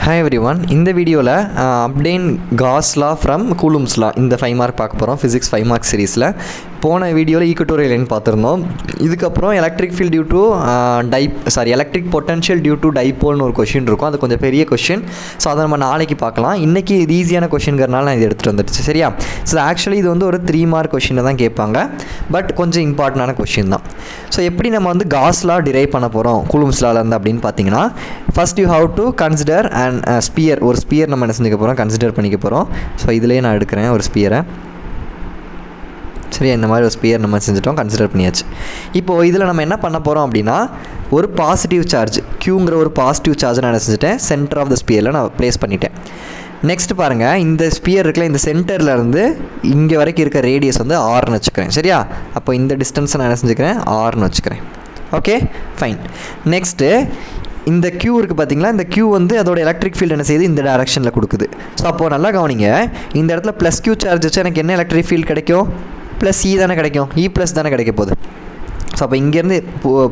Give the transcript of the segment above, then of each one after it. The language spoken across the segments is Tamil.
Hi everyone, இந்த வீடியோவில் obtain Gauss law from Coulomb's law இந்த 5 மார்க் பார்க்க போகிறோம் ஃபிசிக்ஸ் 5 மார்க் சீரீஸில். போன வீடியோவில் ஈக்குவட்டோரியல் பார்த்துருந்தோம். இதுக்கப்புறம் electric field due to electric potential due to டைபோல்னு ஒரு கொஷின் இருக்கும். அது கொஞ்சம் பெரிய கொஷின். ஸோ அதை நம்ம நாளைக்கு பார்க்கலாம். இன்றைக்கி இது ஈஸியான கொஷின்கிறனால நான் இது எடுத்துகிட்டு வந்துடுச்சு. சரியா? ஸோ ஆக்சுவலி இது வந்து ஒரு 3 மார்க் கொஷினை தான் கேட்பாங்க. பட் கொஞ்சம் இம்பார்ட்டண்டான கொஷின் தான். ஸோ எப்படி நம்ம வந்து Gauss law டிரைவ் பண்ண போகிறோம் Coulomb's lawலேருந்து அப்படின்னு பார்த்தீங்கன்னா, first you have to consider and sphere. ஒரு ஸ்பியர் நம்ம என்ன செஞ்சுக்க போகிறோம், கன்சிடர் பண்ணிக்க போகிறோம். ஸோ இதிலே நான் எடுக்கிறேன் ஒரு ஸ்பியரை. சரியா? இந்த மாதிரி ஒரு ஸ்பியர் நம்ம செஞ்சுட்டோம், கன்சிடர் பண்ணியாச்சு. இப்போது இதில் நம்ம என்ன பண்ண போகிறோம் அப்படின்னா, ஒரு பாசிட்டிவ் சார்ஜ் Qங்கிற ஒரு பாசிட்டிவ் சார்ஜ் நான் என்ன செஞ்சுட்டேன், சென்டர் ஆஃப் த ஸ்பியரில் நான் ப்ளேஸ் பண்ணிட்டேன். நெக்ஸ்ட் பாருங்கள், இந்த ஸ்பியர் இருக்குல்ல, இந்த சென்டர்லேருந்து இங்கே வரைக்கும் இருக்க ரேடியஸ் வந்து ஆர்னு வச்சுக்கிறேன். சரியா? அப்போ இந்த டிஸ்டன்ஸை நான் என்ன செஞ்சுக்கிறேன், ஆர்னு வச்சுக்கிறேன். Okay, fine. நெக்ஸ்ட்டு இந்த Q இருக்குது பார்த்தீங்களா, இந்த Q வந்து அதோட எலக்ட்ரிக் ஃபீல்டு என்ன செய்யுது, இந்த டைரக்ஷனில் கொடுக்குது. ஸோ அப்போது நல்லா கவனிங்க, இந்த இடத்துல ப்ளஸ் Q சார்ஜ் வச்சு எனக்கு என்ன எலக்ட்ரிக் ஃபீல்டு கிடைக்கும், ப்ளஸ் E தானே கிடைக்கும், E ப்ளஸ் தானே கிடைக்க போகுது. ஸோ அப்போ இங்கேருந்து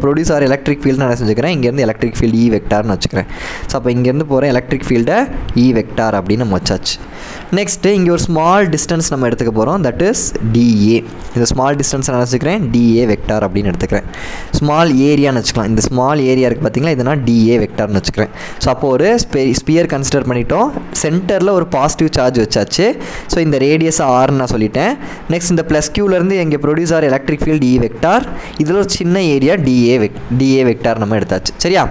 ப்ரொடியூஸ் ஆகிற எலக்ட்ரிக் ஃபீல்டு நான் செஞ்சுக்கிறேன், இங்கேருந்து எலக்ட்ரிக் ஃபீல்டு E வெக்டார்னு வச்சுக்கிறேன். ஸோ அப்போ இங்கேருந்து போகிற எலக்ட்ரிக் ஃபீல்டை E வெக்டார் அப்படின்னு நம்ம வச்சாச்சு. நெக்ஸ்ட்டு இங்கே ஒரு ஸ்மால் டிஸ்டன்ஸ் நம்ம எடுத்துக்க போகிறோம், தட் இஸ் DA. இந்த ஸ்மால் டிஸ்டன்ஸ் நான் வச்சுக்கிறேன் DA வெக்டார் அப்படின்னு எடுத்துக்கிறேன். ஸ்மால் ஏரியான்னு வச்சுக்கலாம். இந்த ஸ்மால் ஏரியா இருக்குது பார்த்தீங்களா, இது நான் DA வெக்டார்னு வச்சுக்கிறேன். ஸோ அப்போ ஒரு ஸ்பியர் கன்சிடர் பண்ணிட்டோம், சென்டரில் ஒரு பாசிட்டிவ் சார்ஜ் வச்சாச்சு. ஸோ இந்த ரேடியஸ் ஆர்னு நான் சொல்லிட்டேன். நெக்ஸ்ட் இந்த ப்ளஸ் Qலேருந்து இங்கே ப்ரொடியூஸ் ஆகிற எலக்ட்ரிக் ஃபீல்டு E வெக்டார், இதில் ஒரு சின்ன ஏரியா DA வெக்டார் நம்ம எடுத்தாச்சு. சரியா?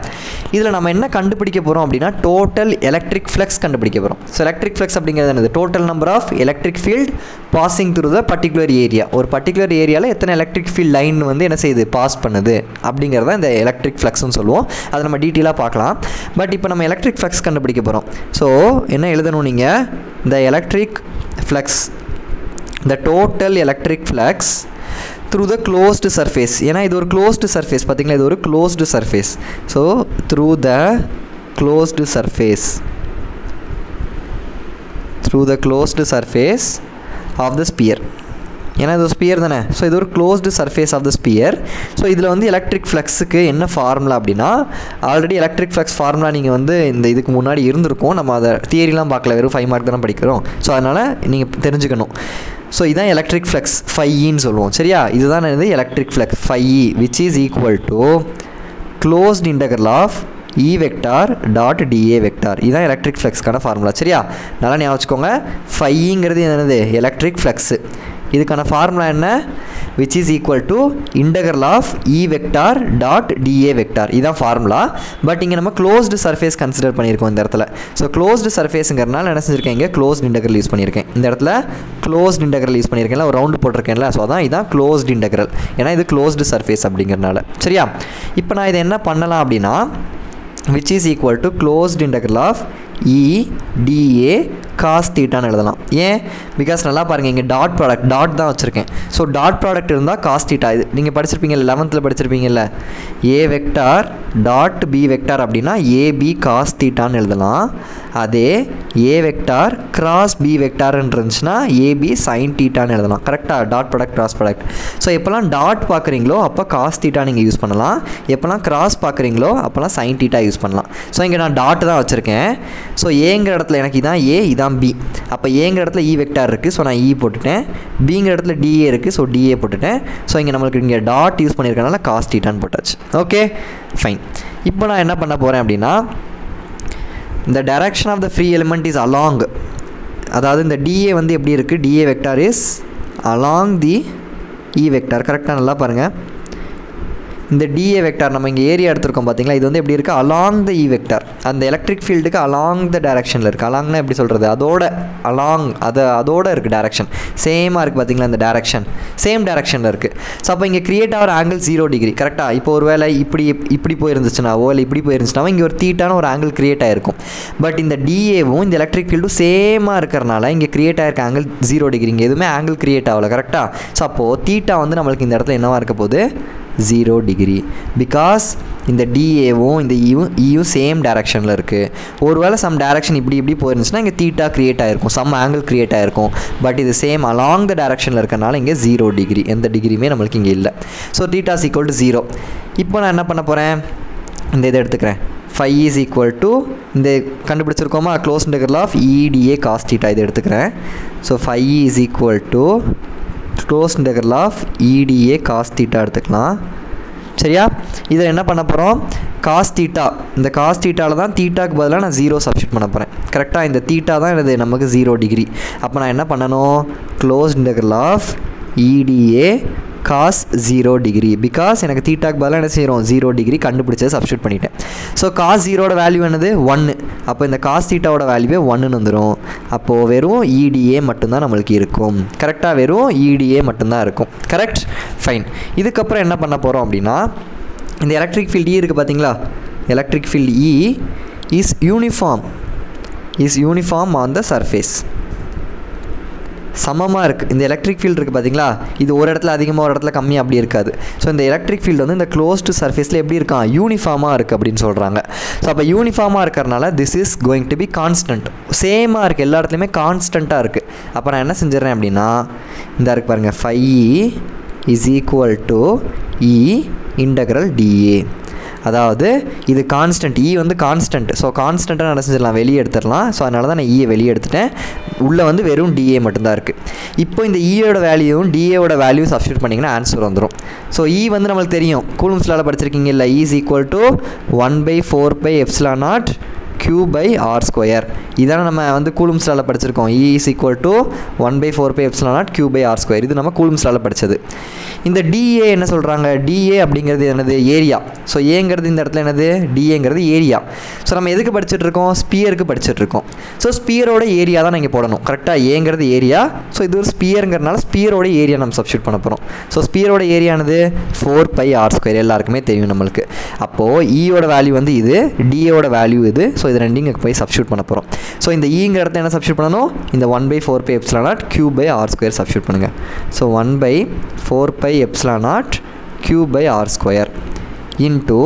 இதில் நம்ம என்ன கண்டுபிடிக்க போகிறோம் அப்படின்னா, டோட்டல் எலக்ட்ரிக் ஃப்ளக்ஸ் கண்டுபிடிக்க போகிறோம். ஸோ எலக்ட்ரிக் ஃப்ளக்ஸ் அப்படிங்கிறது என்னது, total number of electric field passing through the particular area. ஒரு பர்டிகுலர் ஏரியாவில் எத்தனை எலக்ட்ரிக் ஃபீல்ட் லைன் வந்து என்ன செய்யுது, பாஸ் பண்ணுது அப்படிங்கிறத இந்த எலக்ட்ரிக் ஃப்ளக்ஸ்னு சொல்லுவோம். அதை நம்ம டீட்டெயிலாக பார்க்கலாம். பட் இப்போ நம்ம எலக்ட்ரிக் ஃப்ளக்ஸ் கண்டுபிடிக்க போகிறோம். ஸோ என்ன எழுதணும் நீங்கள், த electric flux, the total electric flux through the closed surface. ஏன்னா இது ஒரு closed surface பார்த்தீங்களா, இது ஒரு closed surface. so through the closed surface of the sphere. ஏன்னா இது ஒரு ஸ்பியர் தானே. ஸோ இது ஒரு closed surface of the sphere. So இதில் வந்து எலக்ட்ரிக் ஃப்ளக்ஸுக்கு என்ன ஃபார்முலா அப்படின்னா, ஆல்ரெடி எலக்ட்ரிக் ஃப்ளக்ஸ் ஃபார்முலா நீங்கள் வந்து இந்த இதுக்கு முன்னாடி இருந்திருக்கும். நம்ம அதை தியரிலாம் பார்க்கல, வெறும் 5 மார்க் தானே படிக்கிறோம். ஸோ அதனால் நீங்கள் தெரிஞ்சுக்கணும். ஸோ இதுதான் எலக்ட்ரிக் ஃப்ளக்ஸ், φEன்னு சொல்லுவோம். சரியா? இதுதான் இது electric flux φE, which is equal to closed integral of E vector dot DA vector. இதுதான் எலக்ட்ரிக் ஃப்ளக்ஸ்க்கான ஃபார்முலா. சரியா? நல்லா ஞாபகம் வச்சுக்கோங்க. φEங்கிறது என்னது, எலக்ட்ரிக் ஃப்ளக்ஸு. இதுக்கான ஃபார்முலா என்ன, which is equal to integral of E vector dot DA vector. இதுதான் ஃபார்முலா. பட் இங்கே நம்ம க்ளோஸ்டு சர்ஃபேஸ் கன்சிடர் பண்ணியிருக்கோம் இந்த இடத்துல. ஸோ க்ளோஸ்டு சர்ஃபேஸுங்கிறனால என்ன செஞ்சுருக்கேன், இங்கே க்ளோஸ்ட் இன்டகரல் யூஸ் பண்ணியிருக்கேன். இந்த இடத்துல க்ளோஸ்ட் இன்டகரல் யூஸ் பண்ணியிருக்கேன்ல, ஒரு ரவுண்டு போட்டிருக்கேன்ல. ஸோ அதான் இதுதான் க்ளோஸ்ட் இன்டகரல், ஏன்னா இது க்ளோஸ்டு சர்ஃபேஸ் அப்படிங்கிறனால. சரியா? இப்போ நான் இதை என்ன பண்ணலாம் அப்படின்னா, which is equal to closed integral of E dA cos தீட்டான்னு எழுதலாம். ஏன், பிகாஸ் நல்லா பாருங்கள், இங்கே டாட் தான் வச்சுருக்கேன். ஸோ டாட் ப்ராடக்ட் இருந்தால் காஸ் தீட்டா. இது நீங்கள் படிச்சிருப்பீங்க, 11th படிச்சிருப்பீங்கல்ல, A vector dot B vector அப்படின்னா AB காஸ் தீட்டான்னு எழுதலாம். அதே A வெக்டார் கிராஸ் B வெக்டார்ன்னு இருந்துச்சுன்னா AB சைன் தீட்டான்னு எழுதலாம். கரெக்டாக? Dot product cross product. So எப்போல்லாம் டாட் பார்க்குறீங்களோ அப்போ காஸ் தீட்டா நீங்கள் யூஸ் பண்ணலாம். எப்போல்லாம் கிராஸ் பார்க்குறீங்களோ அப்போல்லாம் சைன் தீட்டா யூஸ் பண்ணலாம். ஸோ இங்கே நான் டாட் தான் வச்சுருக்கேன். ஸோ ஏங்கிற இடத்துல எனக்கு இதான் A, இதான் B. அப்போ ஏங்கிற இடத்துல E வெக்டார் இருக்குது. ஸோ நான் E போட்டுட்டேன். பிங்கிற இடத்துல DA இருக்குது. ஸோ DA போட்டுட்டேன். ஸோ இங்கே நம்மளுக்கு இங்கே டாட் யூஸ் பண்ணியிருக்கனால காஸ் தீட்டான்னு போட்டாச்சு. Okay, fine. இப்போ நான் என்ன பண்ண போகிறேன் அப்படின்னா, the direction of the free element is along, அதாவது இந்த DA வந்து எப்படி இருக்குது, DA vector is along the E vector. கரெக்டாக? நல்லா பாருங்கள், இந்த DA வெக்டார் நம்ம இங்கே ஏரியா எடுத்துருக்கோம் பார்த்தீங்களா, இது வந்து எப்படி இருக்குது, அலாங் த E வெக்டார். அந்த எலக்ட்ரிக் ஃபீல்டுக்கு அலாங் த டைரக்ஷனில் இருக்குது. அலாங்னா எப்படி சொல்கிறது, அதோட இருக்குது டைரக்ஷன். சேமாக இருக்குது பார்த்தீங்களா, இந்த டைரக்ஷன் சேம் டைரக்ஷனில் இருக்குது. ஸோ அப்போ இங்கே கிரியேட் ஆகிற ஆங்கிள் 0 டிகிரி. கரெக்டாக? இப்போ ஒரு வேளை இப்படி போயிருந்துச்சுனாவோ இல்லை இப்படி போயிருந்துச்சுனாவோ இங்கே ஒரு தீட்டான ஒரு ஆங்கிள் கிரியேட் ஆகிருக்கும். பட் இந்த DAவும் இந்த எலக்ட்ரிக் ஃபீல்டும் சேமாக இருக்கிறனால இங்கே கிரியேட் ஆகிருக்க ஆங்கிள் 0 டிகிரி. இங்கே எதுவுமே ஆங்கிள் கிரியேட் ஆகலை. கரெக்டாக? ஸோ அப்போது தீட்டா வந்து நம்மளுக்கு இந்த இடத்துல என்னவாக இருக்க போகுது, 0 டிகிரி. பிகாஸ் இந்த DAவும் இந்த ஈயும் சேம் டைரக்ஷனில் இருக்குது. ஒருவேளை சம் டைரக்ஷன் இப்படி போயிருந்துச்சுன்னா இங்கே தீட்டா கிரியேட் ஆகிருக்கும், சம் ஆங்கிள் கிரியேட் ஆகிருக்கும். பட் இது சேம் அலாங் த டைரக்ஷனில் இருக்கனால இங்கே 0 டிகிரி, எந்த டிகிரியுமே நம்மளுக்கு இங்கே இல்லை. So theta is equal to 0. இப்போ நான் என்ன பண்ண போகிறேன், இந்த இதை எடுத்துக்கிறேன், phi is equal to இந்த கண்டுபிடிச்சிருக்கோமா close integral of EDA cos theta இது எடுத்துக்கிறேன். So phi is equal to close integral of EDA cos theta எடுத்துக்கலாம். சரியா? இதில் என்ன பண்ண போகிறோம்? காஸ் தீட்டா, இந்த காஸ் தீட்டாவில் தான் தீட்டாக்கு பதிலாக நான் 0 சப்ஸ்டியூட் பண்ண போகிறேன். கரெக்டாக இந்த தீட்டா தான் எனது நமக்கு 0 டிகிரி. அப்போ நான் என்ன பண்ணணும்? Close integral of EDA cos 0 degree. Because எனக்கு தீட்டாக்கு பதிலாக என்ன செய்கிறோம்? 0 டிகிரி கண்டுபிடிச்சதை சப்ஸ்டியூட் பண்ணிட்டேன். ஸோ காஸ் 0வோட வேல்யூ என்னது? 1. அப்போ இந்த காஸ் தீட்டாவோட வேல்யூவே 1ன்னு வந்துடும். அப்போது வெறும் EDA மட்டும்தான் நம்மளுக்கு இருக்கும். கரெக்டாக வெறும் EDA மட்டும்தான் இருக்கும். கரெக்ட்? ஃபைன். இதுக்கப்புறம் என்ன பண்ண போகிறோம் அப்படின்னா, இந்த எலக்ட்ரிக் ஃபீல்டு E இருக்குது பார்த்தீங்களா? Electric field E is uniform on the surface. சமமாக இருக்குது. இந்த எலக்ட்ரிக் ஃபீல்டு இருக்குது பார்த்தீங்களா? இது ஒரு இடத்துல அதிகமாக ஒரு இடத்துல கம்மியாக அப்படி இருக்காது. ஸோ இந்த எலக்ட்ரிக் ஃபீல்டு வந்து இந்த க்ளோஸ்டு சர்ஃபேஸில் எப்படி இருக்கான்? யூனிஃபார்மாக இருக்குது அப்படின்னு சொல்கிறாங்க. ஸோ அப்போ யூனிஃபார்மாக இருக்கிறனால this is going to be constant. சேமாக இருக்குது, எல்லா இடத்துலையுமே கான்ஸ்டண்ட்டாக இருக்குது. அப்போ நான் என்ன செஞ்சிடறேன் அப்படின்னா, இந்த இருக்குது பாருங்கள், phi is equal to E integral dA. அதாவது இது கான்ஸ்டன்ட், E வந்து கான்ஸ்டன்ட். ஸோ கான்ஸ்டண்ட்டாக என்ன செஞ்சிடலாம்? வெளியே எடுத்துடலாம். ஸோ அதனால தான் நான் E வெளியே எடுத்துட்டேன். உள்ளே வந்து வெறும் dA மட்டும்தான் இருக்குது. இப்போ இந்த Eயோட வேல்யூவும் DAவோட வேல்யூ சப்ஸ்டியூட் பண்ணிங்கன்னா ஆன்சர் வந்துடும். ஸோ E வந்து நம்மளுக்கு தெரியும், கூலும்ஸ் லால படிச்சிருக்கீங்க இல்லை? E is equal to 1/4πε0 Q/r². இதான நம்ம வந்து கூலும்ஸ் லால படிச்சிருக்கோம். E is equal to 1/4πε0 Q/r². இது நம்ம கூலும்ஸ் லால படித்தது. இந்த DA என்ன சொல்கிறாங்க? DA அப்படிங்கிறது என்னது? ஏரியா. ஸோ ஏங்கிறது இந்த இடத்துல என்னது? DAங்கிறது ஏரியா. ஸோ நம்ம எதுக்கு படிச்சுட்ருக்கோம்? ஸ்பியருக்கு படிச்சுட்ருக்கோம். ஸோ ஸ்பியரோட ஏரியா தான் நீங்கள் போடணும். கரெக்டாக? ஏங்கிறது ஏரியா. ஸோ இது ஒரு ஸ்பியருங்கிறனால ஸ்பியரோட ஏரியா நம்ம சப்ஸ்டியூட் பண்ண போகிறோம். ஸோ ஸ்பியரோட ஏரியானது 4πr². எல்லாருக்குமே தெரியும் நம்மளுக்கு. அப்போது Eயோட வேல்யூ வந்து இது, DAவோட வேல்யூ இது. ஸோ இது ரெண்டும் இங்கே போய் சப்ஸ்டியூட் பண்ண போகிறோம். ஸோ இந்த Eங்கிற இடத்துல என்ன சப்ஸ்டியூட் பண்ணணும்? இந்த 1/4πε0 Q/r² சப்ஸ்டியூட் பண்ணுங்கள். ஸோ 1/4πε0 Q/r² இன்டூ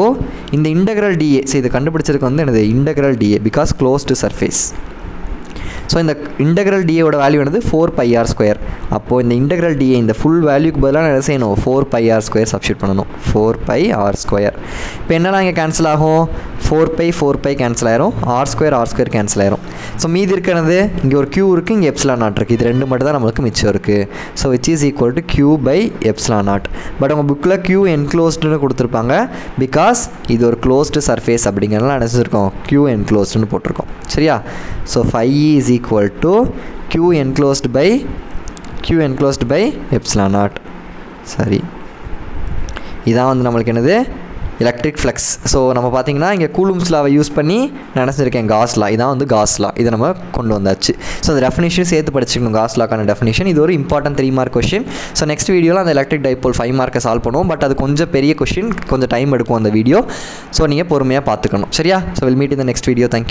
இந்த இன்டெக்ரல் DA. ஸோ இது கண்டுபிடிச்சதுக்கு வந்து என்னது? Integral DA because closed surface. So இந்த இன்டெக்ரல் DAவோட வேல்யூ என்னது? 4πr². அப்போது இந்த இன்டெக்ரல் DA இந்த ஃபுல் வேல்யூக்கு பதிலாக என்ன செய்யணும்? 4πr² சப்ஸ்டியூட் பண்ணணும். 4πr². இப்போ என்னெல்லாம் இங்கே கேன்சல் ஆகும்? 4π கேன்சல் ஆயிரும், r² கேன்சல் ஆயிரும். ஸோ மீதி இருக்கிறது இங்கே ஒரு Q இருக்குது, இங்கே ε0 இருக்குது. இது ரெண்டு மட்டும் தான் நம்மளுக்கு மிச்சம் இருக்குது. So which is equal to Q/ε0. But உங்கள் புக்கில் Q என்க்ளோஸ்டுன்னு கொடுத்துருப்பாங்க. பிகாஸ் இது ஒரு க்ளோஸ்டு சர்ஃபேஸ் அப்படிங்கிறதுனால நினச்சிருக்கோம் Q என்க்ளோஸ்டுன்னு போட்டிருக்கோம். சரியா? So phi is equal to Q enclosed by ε0. சரி, இதான் வந்து நம்மளுக்கு என்னது? Electric flux. ஸோ நம்ம பார்த்தீங்கன்னா இங்கே கூலும்ஸ் லாவை யூஸ் பண்ணி நினச்சிருக்கேன் காஸ் லா. இதான் வந்து காஸ் லா. இதை நம்ம கொண்டு வந்தாச்சு. ஸோ அந்த டெஃபினேஷன் சேர்த்து படிச்சுக்கணும். காஸ் லாக்கான டெஃபினேஷன் இது ஒரு important 3 mark question. So next வீடியோவில் அந்த எலக்ட்ரிக் டைபோல் 5 மார்க்கை சால்வ் பண்ணுவோம். பட் அது கொஞ்சம் பெரிய கொஷின், கொஞ்சம் டைம் எடுக்கும் அந்த வீடியோ. ஸோ நீங்கள் பொறுமையாக பார்த்துக்கணும். சரியா? So will meet in the next video. Thank you.